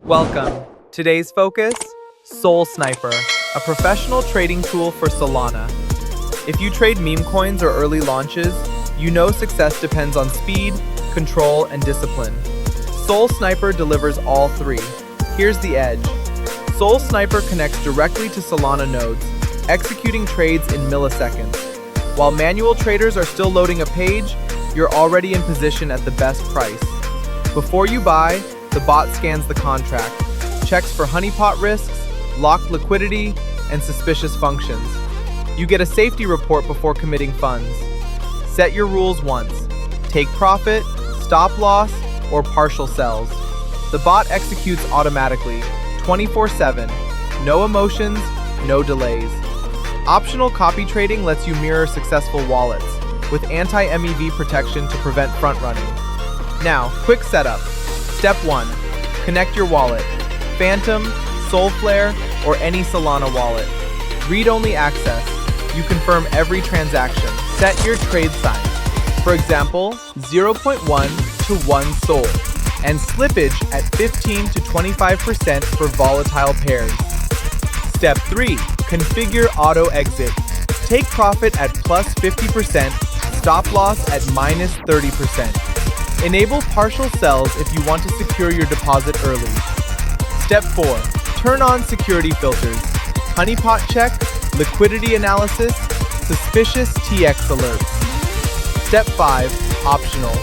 Welcome. Today's focus, Sniper, a professional trading tool for Solana. If you trade meme coins or early launches, you know success depends on speed, control, and discipline. Sniper delivers all three. Here's the edge. Sniper connects directly to Solana nodes, executing trades in milliseconds. While manual traders are still loading a page, you're already in position at the best price. Before you buy, the bot scans the contract, checks for honeypot risks, locked liquidity, and suspicious functions. You get a safety report before committing funds. Set your rules once. Take profit, stop loss, or partial sells. The bot executes automatically, 24/7. No emotions, no delays. Optional copy trading lets you mirror successful wallets, with anti-MEV protection to prevent front running. Now, quick setup. Step 1. Connect your wallet. Phantom, Solflare, or any Solana wallet. Read-only access. You confirm every transaction. Set your trade size. For example, 0.1 to 1 Sol, and slippage at 15 to 25% for volatile pairs. Step 3. Configure auto exit. Take profit at plus 50%, stop loss at minus 30%. Enable partial sells if you want to secure your deposit early. Step 4. Turn on security filters. Honeypot check, liquidity analysis, suspicious TX alerts. Step 5. Optional.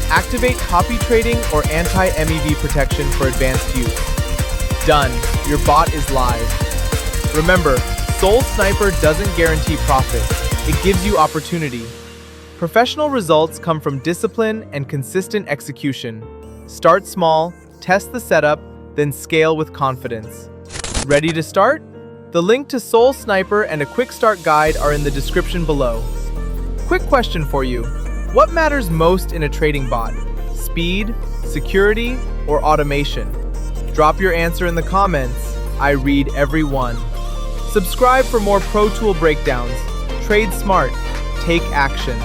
Activate copy trading or anti-MEV protection for advanced use. Done. Your bot is live. Remember, Sniper doesn't guarantee profit. It gives you opportunity. Professional results come from discipline and consistent execution. Start small, test the setup, then scale with confidence. Ready to start? The link to Sniper and a quick start guide are in the description below. Quick question for you. What matters most in a trading bot? Speed, security, or automation? Drop your answer in the comments. I read every one. Subscribe for more Pro Tool breakdowns. Trade smart. Take action.